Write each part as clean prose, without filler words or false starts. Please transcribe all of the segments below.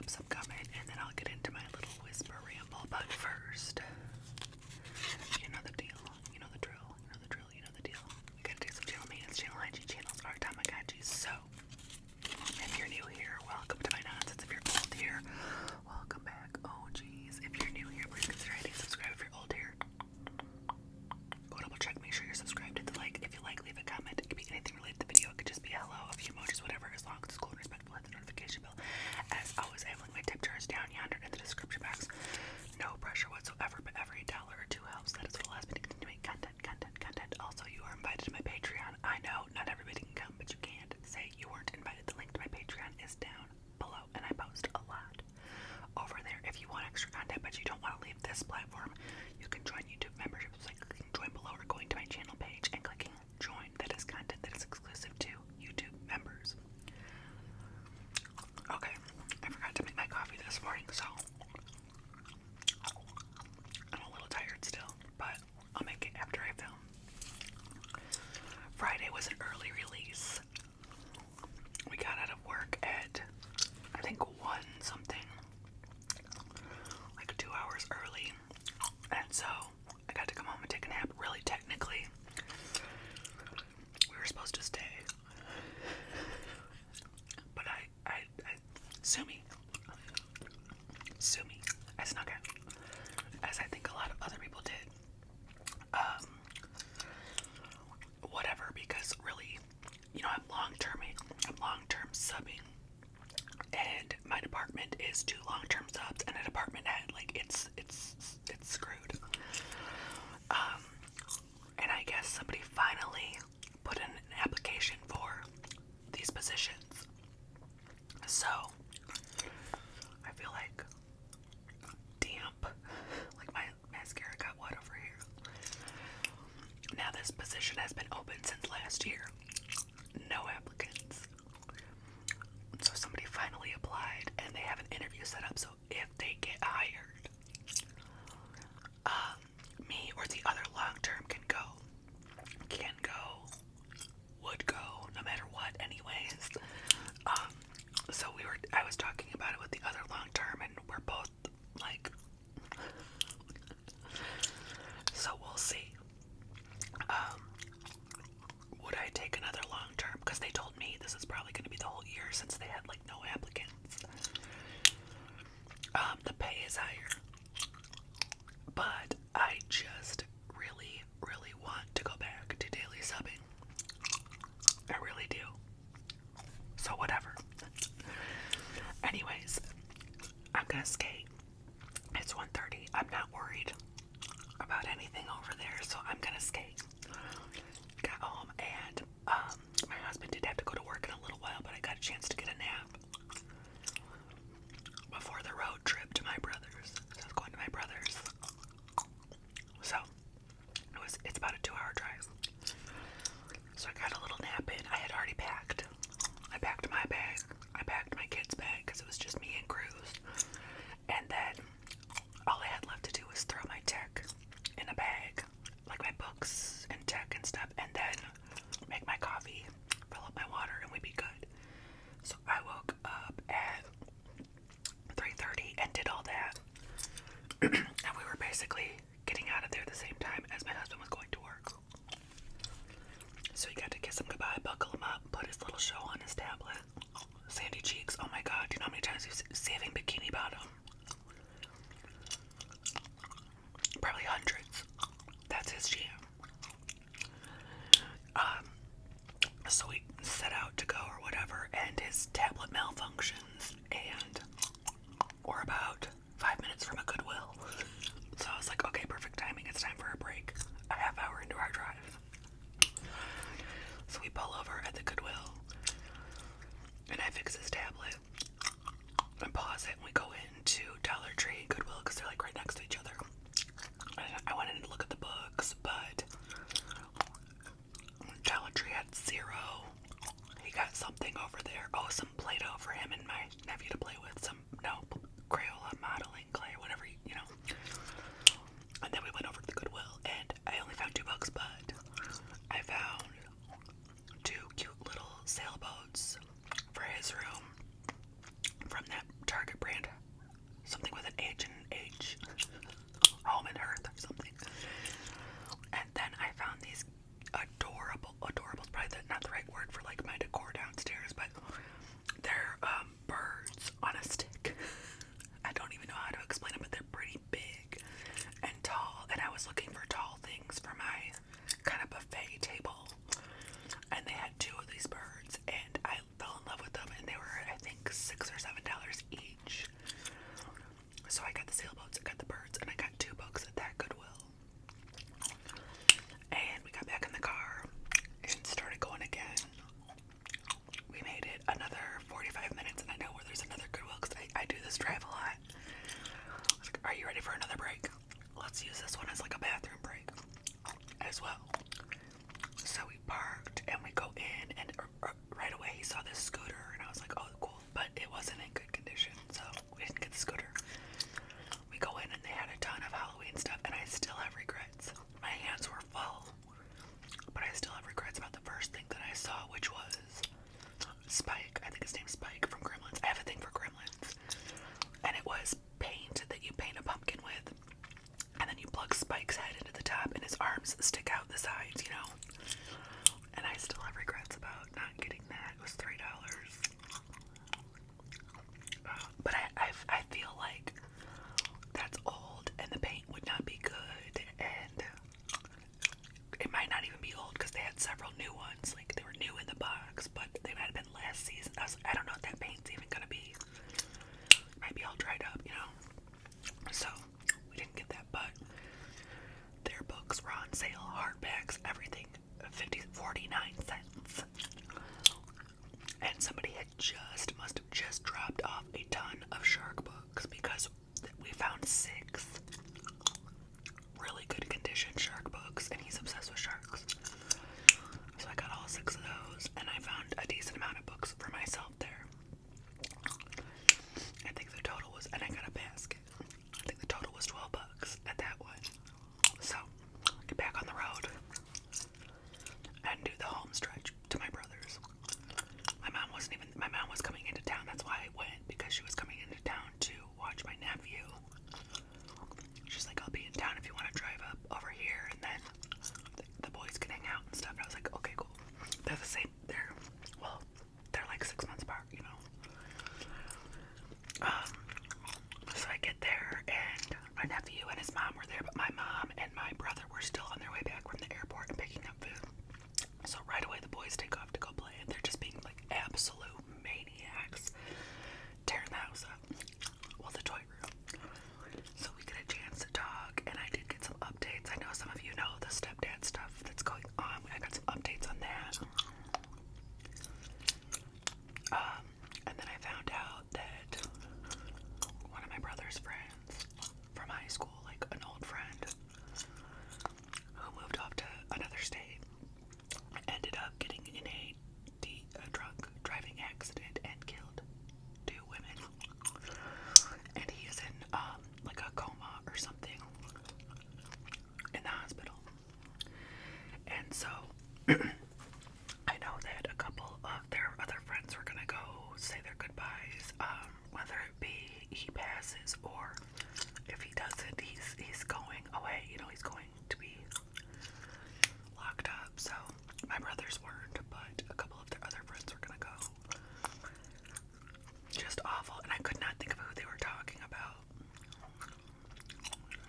some coming, and then I'll get into my little whisper ramble. But first, you know the deal, you know the drill, you know the drill, you know the deal. We gotta do some channel maintenance, channel hygiene, channels, art time, I got you. So, if you're new here, welcome to my nonsense. If you're old here, welcome back. Oh geez, if you're new here, please consider hitting subscribe. If you're old here, go double check, make sure you're subscribed, hit the like. If you like, leave a comment. It could be anything related to the video. It could just be hello, a few emojis, whatever, as long as it's cool and respectful. Hit the notification bell. As always, I have linked my tip jars down yonder in the description box. No pressure whatsoever, but every $1 or $2 helps. That is what allows me to continue to make content. Also, you are invited to my Patreon. I know not everybody can come, but you can't say you weren't invited. The link to my Patreon is down below, and I post a lot over there. If you want extra content, but you don't want to leave this platform, you can join YouTube memberships by clicking join below or going to my channel page and clicking join. That is content that is exclusive to YouTube members. Okay, I forgot to make my coffee this morning, so I'm a little tired still, but I'll make it after I film. Friday was an early release. We got out of work at, I think, 1 something, like 2 hours early, and so I got to come home and take a nap. Really, technically, we were supposed to stay, but I sue me, I snuck out, as I think a lot of other people did. Whatever, because really, you know, I'm long-term subbing, and my department is 2 long-term subs and a department head. Like, it's screwed. And I guess somebody finally put in an application for these positions. So, I feel like damp. Like my mascara got wet over here. Now this position has been open since last year. No applicants. So somebody finally applied and they have an interview set up, so if they get hired, me or the other long-term would go, no matter what anyways. So I was talking about it with the other long-term, and we're both like, so we'll see. Would I take another long-term? Because they told me this is probably going to be the whole year since they had like no applicants. The pay is higher, but I just really want to go back to daily subbing. I really do. So whatever. Anyways, I'm gonna skate. It's 1:30. I'm not worried about anything over there, so I'm gonna skate. Got home and my husband did have to go to work in a little while, but I got a chance to get a nap before the road trip to my brother's. So I was going to my brother's. So it's about a 2-hour drive. So I got a little nap in. I had already packed. I packed my bag. I packed my kid's bag because it was just me and Cruz. And then all I had left to do was throw my tech in a bag, like my books and tech and stuff, and then make my coffee, fill up my water, and we'd be good. So I woke up at 3:30 and did all that. And we were basically getting out of there the same time as my husband was going to work. So he got to kiss him goodbye, buckle him up, put his little show on his tablet. Sandy cheeks, oh my god, do you know how many times he's saving Bikini Bottom? Probably hundreds. That's his jam. So we set out to go or whatever, and his tablet malfunctions, and we're about 5 minutes from a Goodwill. So I was like, okay, perfect timing, it's time for a break. A half hour into our drive. So we pull over at the Goodwill, and I fix his tablet, and pause it, and we go into Dollar Tree, Goodwill, because they're like right next to each other. And I went in to look at the books, but Dollar Tree had 0. He got something over there. Oh, some Play-Doh for him and my nephew to play with. Some, Crayola modeling clay, whatever, you know. And then we went over to the Goodwill, and I only found 2 books, but I found 2 cute little and somebody must have just dropped off a ton of shark books, because we found 6 really good condition shark books, and he's obsessed with sharks. So I got all 6 of those, and I found a decent amount of books for myself there. I think the total was, and I got a basket. I think the total was $12 at that one. So get back on the road and do the home stretch to my brother's. My mom was coming into town. That's why I went, because she was coming into town to watch my nephew. She's like, I'll be in town if you want to drive up over here, and then the boys can hang out and stuff. And I was like, okay, cool. They're the same. They're like 6 months apart, you know. So I get there, and my nephew and his mom were there, but my mom and my brother were still on their way back from the airport and picking up food. So right away the boys take off to go play, and they're just being like absolute maniacs, tearing the house up. Well, the toy room. So we get a chance to talk, and I did get some updates. I know some of you know the stepdad stuff that's going on. I got some updates on that. And then I found out that one of my brother's friends from high school, like an old friend who moved off to another state, ended up getting in a drunk driving accident and killed 2 women. And he is in like a coma or something in the hospital. And so I know that a couple of their other friends were gonna go say their goodbyes, whether it be he passes or if he doesn't, he's going away, you know, he's going to be locked up. So my brothers weren't, but a couple of their other friends were gonna go. Just awful, and I could not think of who they were talking about.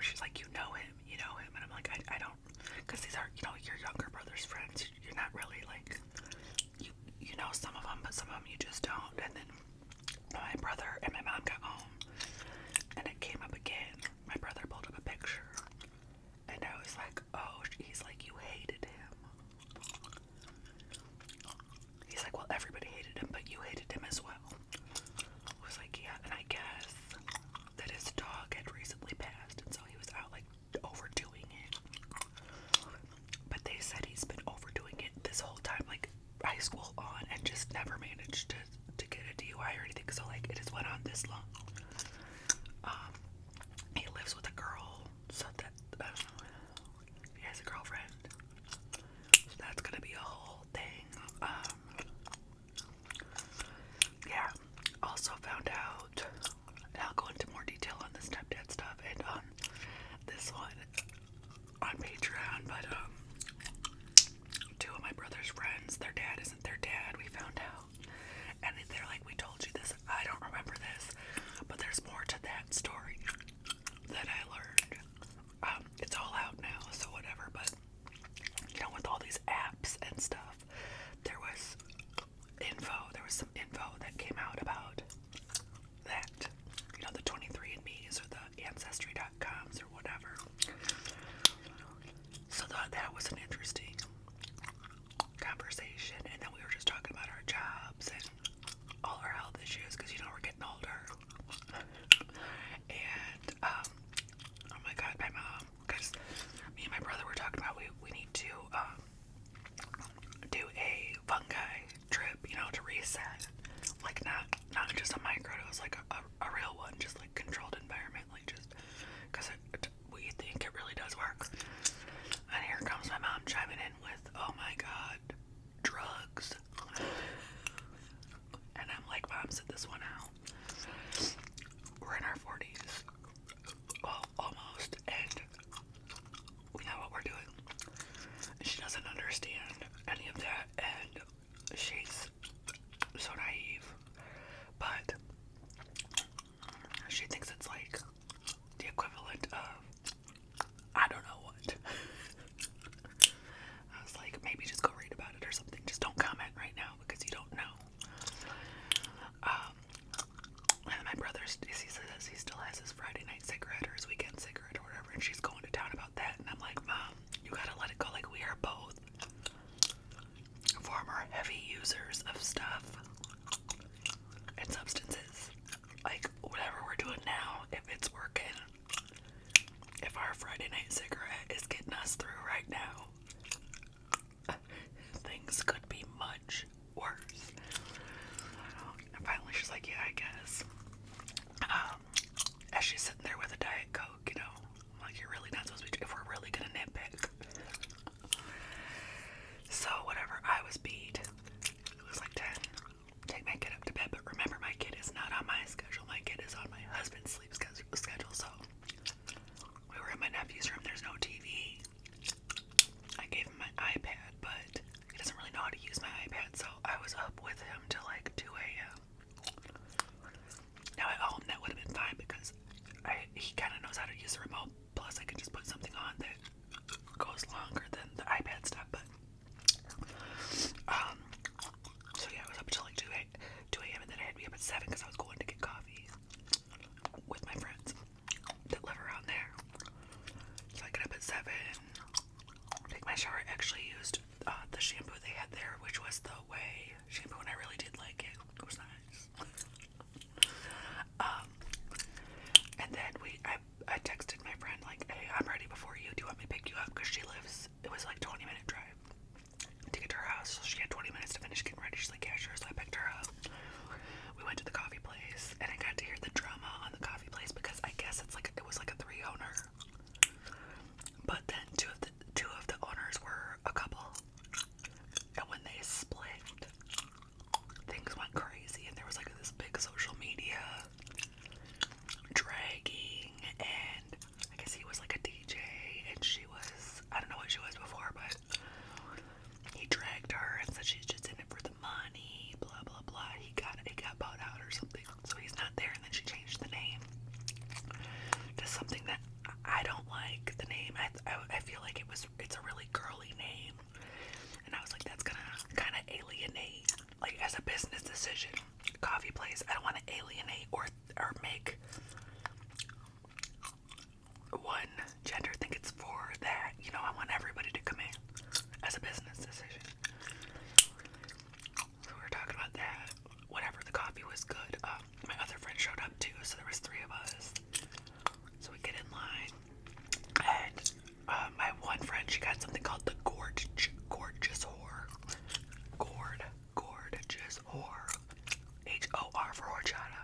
She's like, you know him, and I'm like, I don't, because these are, you know, your younger brother's friends. You're not really like, you know some of them, but some of them you just don't. And then my brother and my mom got home, and it came up again. My brother pulled up a picture, and I was like, oh, he's like, you hated him. He's like, well, everybody hated him, but you hated him as well. I was like, yeah, and I guess that his dog had recently passed, and so he was out, like, overdoing it. But they said he's been overdoing it this whole time, like, high school on, and just never managed to get a DUI or anything, so, like, it has went on this long. He lives with a girl, so that, he has a girlfriend, so that's gonna be a whole thing. Yeah, also found out, and I'll go into more detail on the stepdad stuff and on this one on Patreon, but 2 of my brother's friends, their dad isn't their dad, we found out, and they're like, we told you this. I don't remember this, use the remote. Plus, I can just put something on that goes longer than the iPad stuff. But so yeah, I was up until like 2 a.m. and then I had to be up at 7 because I was going to get coffee with my friends that live around there. So I get up at 7, take my shower. I actually used the shampoo they had there, which was the Way shampoo, and I really did like it. It was nice. And then I texted my friend like, hey, I'm ready before you. Do you want me to pick you up? Because it was like 20-minute drive to get to her house. So she had 20 minutes to finish getting ready. She's like, yeah, sure. So I picked her up. We went to the coffee place, and I got to hear the drama on the coffee place because I guess it was like a 3-owner. But then two of the owners were a couple. And when they split, things went crazy, and there was like this big social media dragging, and I guess he was like a DJ, and she was, I don't know what she was before, but he dragged her and said she's just in it for the money, blah blah blah. It got bought out or something, so he's not there. And then she changed the name to something that I don't like. The name, I feel like it's a really girly name, and I was like, that's gonna kind of alienate, like, as a business decision, coffee place. I don't want to alienate or make one gender think it's for that. You know, I want everybody to come in as a business decision. So we were talking about that. Whatever, the coffee was good. My other friend showed up too, so there was 3 of us. So we get in line, and my one friend, she got something called the gorgeous whore. Gorgeous whore. H-O-R for horchata.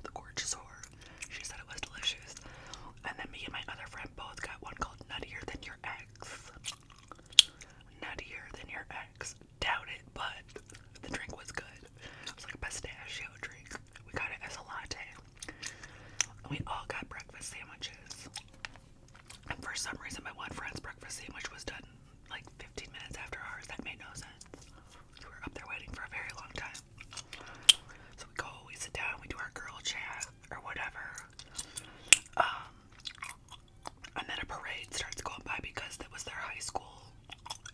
The gorgeous whore. She said it was delicious. And then me and my other friend both got one called Nuttier Than Your Ex. Nuttier Than Your Ex. Doubt it, but the drink was good. It was like a pistachio drink. We got it as a latte. And we all got breakfast sandwiches. And for some reason, my one friend's breakfast sandwich was done like 15 minutes after ours. That made no sense. We were up there waiting for a very long time. So we sit down, we do our girl chat or whatever. And then a parade starts going by because that was their high school.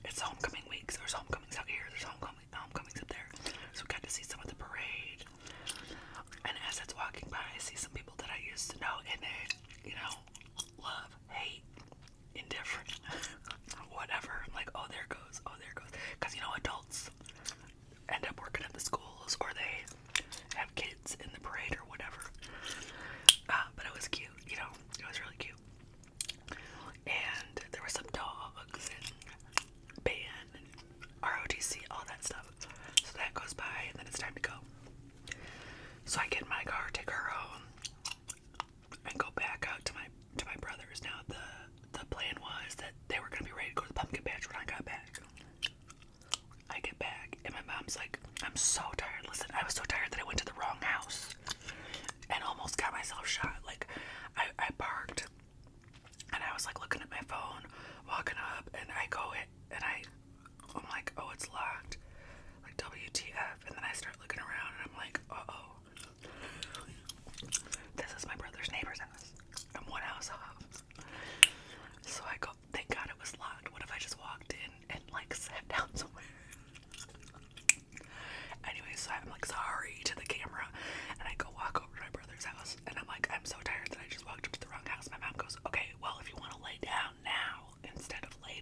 It's homecoming week, so there's homecomings out here, there's homecomings up there. So we got to see some of the parade. And as it's walking by, I see some people that I used to know in it, you know, love, hate, indifferent, whatever. I'm like, oh, there goes. Because, you know, adults end up working at the schools, or they have kids in the parade or whatever. But it was cute, you know, it was really cute. And there were some dogs and band and ROTC, all that stuff. So that goes by, and then it's time to go. So I get in my car, take her home, and go back out to my brother's. Now the plan was that they were gonna be ready to go to the pumpkin patch when I got back. I get back, and my mom's like, I'm so tired. Listen, I was so tired that I went to the wrong house and almost got myself shot. Like, I parked, and I was like looking at my phone, walking up, and I'm like, oh, it's locked. Like, WTF. And then I start looking around, and I'm like, uh-oh. This is my brother's neighbor's house. I'm one house off. So I go, thank God it was locked. What if I just walked in and like sat down somewhere? Anyway, so I'm like, sorry to the camera, and I go walk over to my brother's house, and I'm like, I'm so tired that I just walked up to the wrong house. My mom goes, okay, well, if you want to lay down now instead of later,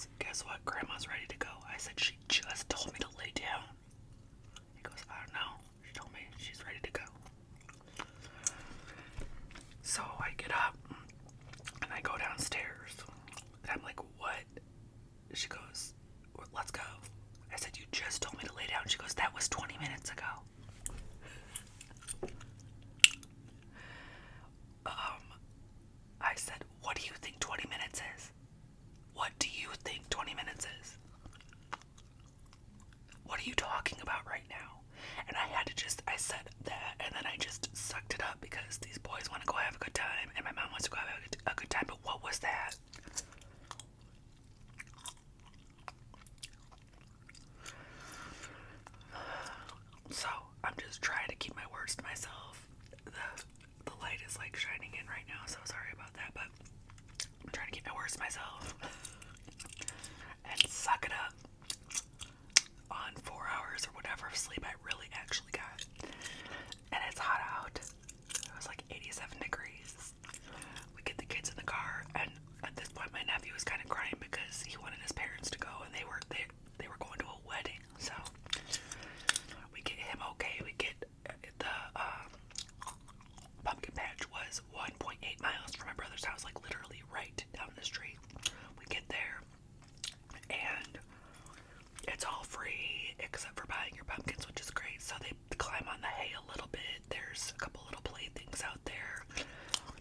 goes, guess what? Grandma's ready to go. I said, she just told me to lay down. He goes, I don't know. She told me she's ready to go. So I get up and I go downstairs. And I'm like, what? She goes, let's go. I said, you just told me to lay down. She goes, that was 20 minutes ago. I said, what do you think 20 minutes is? What do you think 20 minutes is? What are you talking about right now? And I said that, and then I just sucked it up because these boys want to go have a good time, and my mom wants to go have a good time, but what was that? So, I'm just trying to keep my words to myself. The light is like shining in right now, so sorry about that, but I'm trying to keep my words to myself and suck it up on 4 hours or whatever of sleep I really actually got. And it's hot out. It was like 87 degrees. We get the kids in the car, and at this point my nephew was kind of crying because he wanted his parents to go, and they were going to a wedding. So we get him okay. We get the pumpkin patch was 1.8 miles from my brother's house, like literally right down the street. We get there, and it's all free except for buying your pumpkins, which is great. So they climb on the hay a little bit. There's a couple little playthings out there.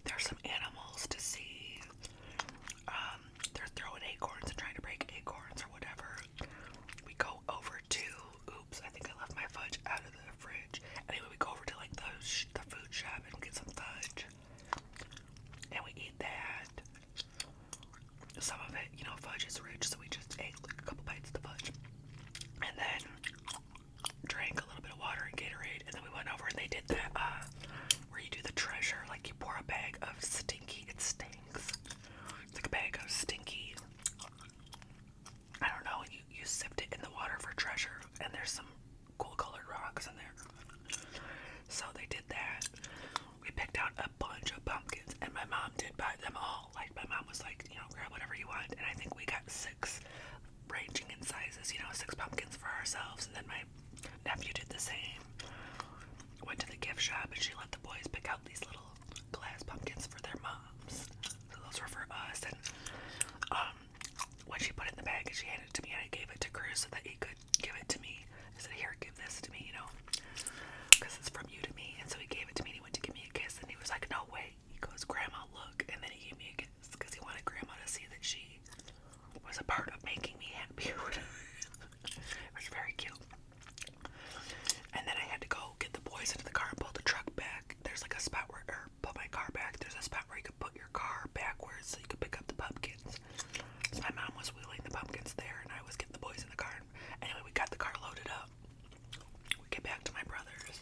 There's some animals to see. They're throwing acorns and trying to break acorns or whatever. We go over to, oops, I think I left my fudge out of the fridge. Anyway, we go over to like the food shop and get some fudge. And we eat that. Some of it, you know, fudge is rich, so we just ate like a couple bites of the fudge. And then drank a little bit of water and Gatorade, and then we went over and they did that, where you do the treasure, like you pour a bag of stinky, it stinks. It's like a bag of stinky, I don't know, and you sipped it in the water for treasure, and there's some cool colored rocks in there. So they did that. We picked out a bunch of pumpkins, and my mom did buy them all. Like, my mom was like, you know, grab whatever you want, and I think we got 6 ranging in sizes, you know, 6 pumpkins for ourselves, and then my nephew did the same. Went to the gift shop, and she let the boys pick out these little glass pumpkins for their moms. So those were for us, and when she put it in the bag and she handed it to me, I gave it to Chris so that he could give it to me. I said, here, give this to me, you know, because it's from you to me. And so he gave it to me, and he went to give me a kiss, and he was like, no, wait. He goes, Grandma, look. And then he gave me a kiss because he wanted Grandma to see that she was a part of making me happy. It was very cute. And then I had to go get the boys into the car and pull the truck back. There's like a spot where, or pull my car back. There's a spot where you could put your car backwards so you could pick up the pumpkins. So my mom was wheeling the pumpkins there, and I was getting the boys in the car. Anyway, we got the car loaded up. We get back to my brother's.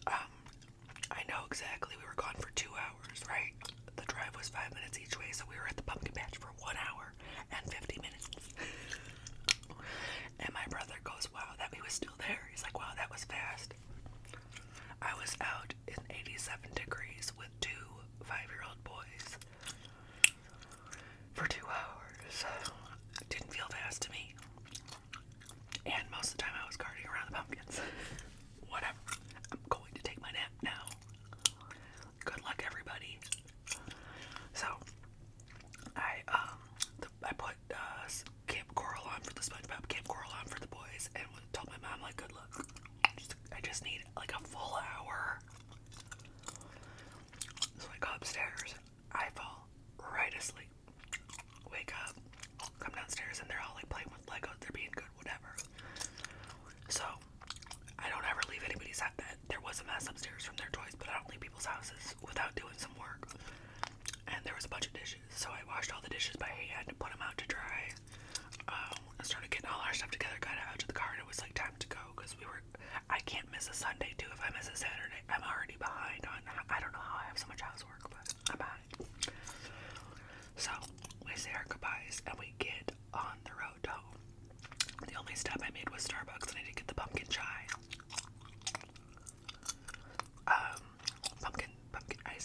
I know exactly, we were gone for 2 hours, right? The drive was 5 minutes each way, so we were at the pumpkin patch for 1 hour and 50 minutes. And my brother goes, wow, that he was still there. He's like, wow, that was fast. I was out in 87 degrees with 2 5-year-old boys for 2 hours. It didn't feel fast to me. And most of the time I was carting around the pumpkins. Whatever. I'm going to take my nap now. Good luck, everybody. So, I put Camp Coral on for the SpongeBob, Camp Coral on for the boys, and told my mom, like, good luck. I just need like a full hour. So I go upstairs. I fall right asleep. Wake up, come downstairs, and they're all like playing with Legos. They're being good, whatever. So I don't ever leave anybody's house. There was a mess upstairs from their toys, but I don't leave people's houses without doing some work. And there was a bunch of dishes, so I washed all the dishes by hand and put them out to dry. I started getting all our stuff together, got out to the car, and it was like time to go because I can't miss a Sunday too. If I miss a Saturday, I'm already behind on, I don't know how I have so much housework, but I'm behind. So we say our goodbyes and we get on the road home. The only stop I made was Starbucks, and I did get the pumpkin chai.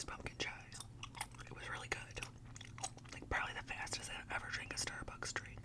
Pumpkin chai. It was really good. Like probably the fastest I've ever drank a Starbucks drink.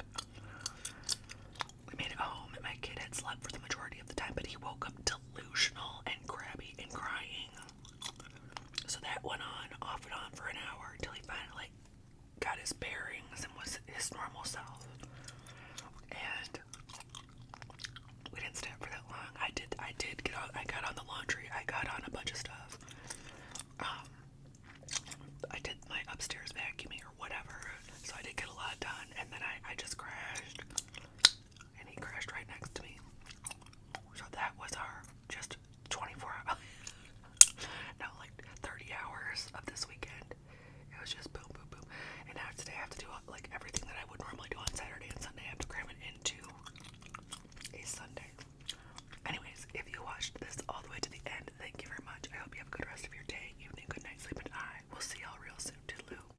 you have a good rest of your